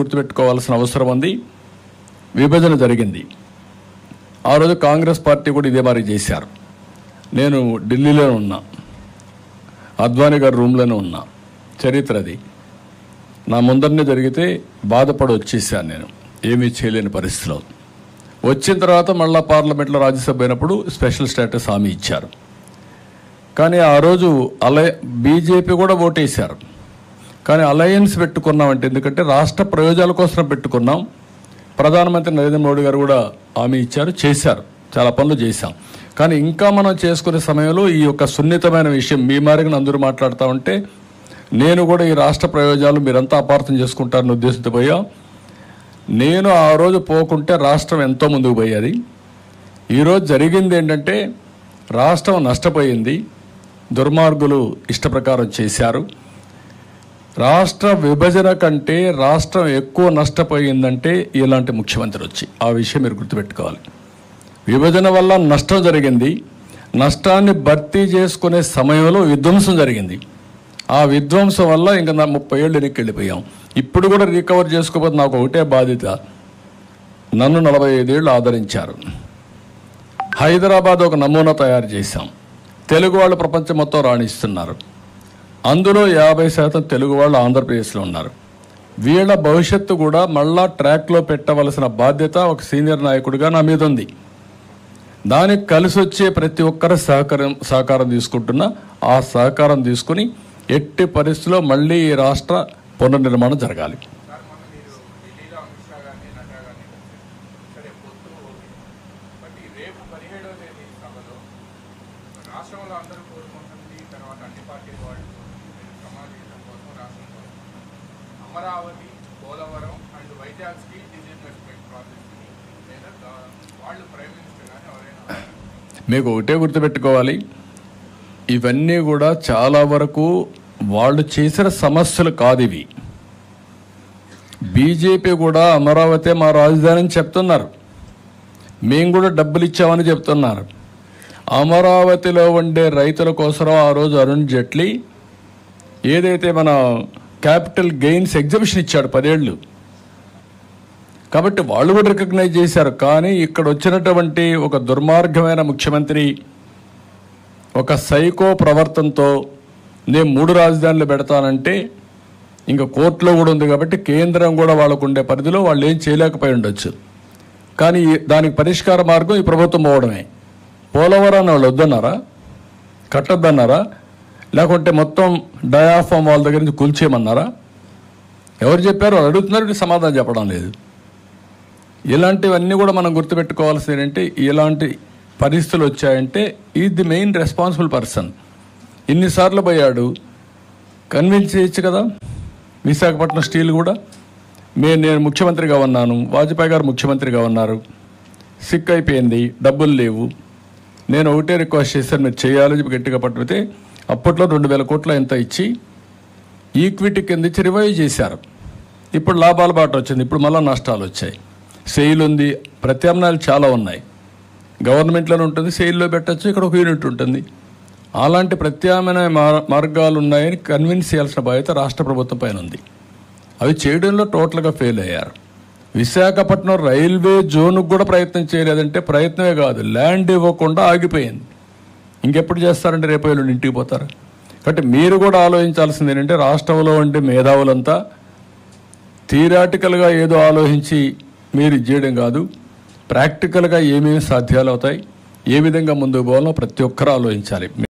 గుర్తుపెట్టుకోవాల్సిన అవసరం ఉంది. విభజన జరిగింది. ఆ రోజు కాంగ్రెస్ పార్టీ కూడా ఇదే మరి చేశారు. నేను ఢిల్లీలోనే ఉన్నా, అద్వానీ గారి రూమ్లోనే ఉన్నా. చరిత్ర అది. నా ముందరనే జరిగితే బాధపడి వచ్చేసాను. నేను ఏమీ చేయలేని పరిస్థితిలో వచ్చిన తర్వాత మళ్ళీ పార్లమెంట్లో రాజ్యసభ అయినప్పుడు స్పెషల్ స్టేటస్ హామీ ఇచ్చారు. కానీ ఆ రోజు బీజేపీ కూడా ఓటేశారు. కానీ అలయన్స్ పెట్టుకున్నామంటే, ఎందుకంటే రాష్ట్ర ప్రయోజనాల కోసం పెట్టుకున్నాం. ప్రధానమంత్రి నరేంద్ర మోడీ గారు కూడా హామీ ఇచ్చారు, చేశారు, చాలా పనులు చేశాం. కానీ ఇంకా మనం చేసుకునే సమయంలో ఈ యొక్క సున్నితమైన విషయం మీ మారిగా అందరూ మాట్లాడుతూ ఉంటే నేను కూడా ఈ రాష్ట్ర ప్రయోజనాలు మీరంతా అపార్థం చేసుకుంటారని ఉద్దేశంతో పోయా. నేను ఆ రోజు పోకుంటే రాష్ట్రం ఎంతో ముందుకు పోయేది. ఈరోజు జరిగింది ఏంటంటే రాష్ట్రం నష్టపోయింది. దుర్మార్గులు ఇష్టప్రకారం చేశారు. రాష్ట్ర విభజన కంటే రాష్ట్రం ఎక్కువ నష్టపోయిందంటే ఇలాంటి ముఖ్యమంత్రి వచ్చి, ఆ విషయం మీరు గుర్తుపెట్టుకోవాలి. విభజన వల్ల నష్టం జరిగింది. నష్టాన్ని భర్తీ చేసుకునే సమయంలో విధ్వంసం జరిగింది. ఆ విధ్వంసం వల్ల ఇంకా 30 ఏళ్ళు వెనక్కి వెళ్ళిపోయాం. ఇప్పుడు కూడా రికవర్ చేసుకోకపోతే నాకు ఒకటే బాధ్యత. నన్ను 45 ఏళ్ళు ఆదరించారు. హైదరాబాద్ ఒక నమూనా తయారు చేశాం. తెలుగు వాళ్ళు ప్రపంచం మొత్తం రాణిస్తున్నారు. అందులో 50% తెలుగు వాళ్ళు ఆంధ్రప్రదేశ్లో ఉన్నారు. వీళ్ళ భవిష్యత్తు కూడా మళ్ళా ట్రాక్లో పెట్టవలసిన బాధ్యత ఒక సీనియర్ నాయకుడిగా నా మీద ఉంది. దానికి కలిసి వచ్చే ప్రతి ఒక్కరు సహకారం తీసుకుంటున్నా. ఆ సహకారం తీసుకుని ఎట్టి పరిస్థితుల్లో మళ్ళీ ఈ రాష్ట్ర పునర్నిర్మాణం జరగాలి. అమరావతి, పోలవరం అండ్ వైజాగ్కి డిజిన్వెస్ట్మెంట్ ప్రాజెక్ట్ని లేదా వాళ్ళు ప్రైమ్ మినిస్టర్ కానీ ఎవరైనా మీకు ఒకటే గుర్తుపెట్టుకోవాలి, ఇవన్నీ కూడా చాలా వరకు వాళ్ళు చేసిన సమస్యలు కాదు ఇవి. బీజేపీ కూడా అమరావతి మా రాజధాని అని చెప్తున్నారు. మేము కూడా డబ్బులు ఇచ్చామని చెప్తున్నారు. అమరావతిలో ఉండే రైతుల కోసం ఆ రోజు అరుణ్ జైట్లీ ఏదైతే మన క్యాపిటల్ గెయిన్స్ ఎగ్జిబిషన్ ఇచ్చాడు 10 ఏళ్ళు. కాబట్టి వాళ్ళు కూడా రికగ్నైజ్ చేశారు. కానీ ఇక్కడ వచ్చినటువంటి ఒక దుర్మార్గమైన ముఖ్యమంత్రి ఒక సైకో ప్రవర్తనతో నేను 3 రాజధానులు పెడతానంటే ఇంకా కోర్టులో కూడా ఉంది. కాబట్టి కేంద్రం కూడా వాళ్ళకు ఉండే పరిధిలో వాళ్ళు ఏం చేయలేకపోయి ఉండొచ్చు. కానీ దానికి పరిష్కార మార్గం ఈ ప్రభుత్వం పోవడమే. పోలవరాన్ని వాళ్ళు వద్దన్నారా, కట్టొద్దన్నారా, లేకుంటే మొత్తం డయాఫామ్ వాళ్ళ దగ్గర నుంచి కూల్చేయమన్నారా? ఎవరు చెప్పారు? వాళ్ళు అడుగుతున్నారు, సమాధానం చెప్పడం లేదు. ఇలాంటివన్నీ కూడా మనం గుర్తుపెట్టుకోవాల్సింది ఏంటంటే, ఇలాంటి పరిస్థితులు వచ్చాయంటే is the main responsible person. ఇన్నిసార్లు పోయాడు, కన్విన్స్ చేయొచ్చు కదా. విశాఖపట్నం స్టీల్ కూడా నేను ముఖ్యమంత్రిగా ఉన్నాను, వాజ్పేయి గారు ముఖ్యమంత్రిగా ఉన్నారు, సిక్ అయిపోయింది, డబ్బులు లేవు. నేను ఒకటే రిక్వెస్ట్ చేశాను, మీరు చేయాలని గట్టిగా పట్టుకుతే అప్పట్లో 2000 కోట్ల ఎంత ఇచ్చి ఈక్విటీ కింద ఇచ్చి రివైవ్ చేశారు. ఇప్పుడు లాభాల బాట వచ్చింది, ఇప్పుడు మళ్ళీ నష్టాలు వచ్చాయి. సెయిల్ ఉంది, ప్రత్యామ్నాయాలు చాలా ఉన్నాయి. గవర్నమెంట్లోనే ఉంటుంది, సెయిల్లో పెట్టచ్చు, ఇక్కడ ఒక యూనిట్ ఉంటుంది. అలాంటి ప్రత్యామ్నాయ మార్గాలు ఉన్నాయని కన్విన్స్ చేయాల్సిన బాధ్యత రాష్ట్ర ప్రభుత్వం పైన ఉంది. అవి చేయడంలో టోటల్గా ఫెయిల్ అయ్యారు. విశాఖపట్నం రైల్వే జోన్కు కూడా ప్రయత్నం చేయలేదంటే ప్రయత్నమే కాదు, ల్యాండ్ ఇవ్వకుండా ఆగిపోయింది. ఇంకెప్పుడు చేస్తారంటే రేపు ఎల్లుండి ఇంటికి పోతారు. కాబట్టి మీరు కూడా ఆలోచించాల్సింది ఏంటంటే, రాష్ట్రంలో ఉండే మేధావులంతా థియరాటికల్గా ఏదో ఆలోచించి మీరు చేయడం కాదు, ప్రాక్టికల్గా ఏమేమి సాధ్యాలు అవుతాయి, ఏ విధంగా ముందుకు పోవాలో ప్రతి ఒక్కరూ ఆలోచించాలి.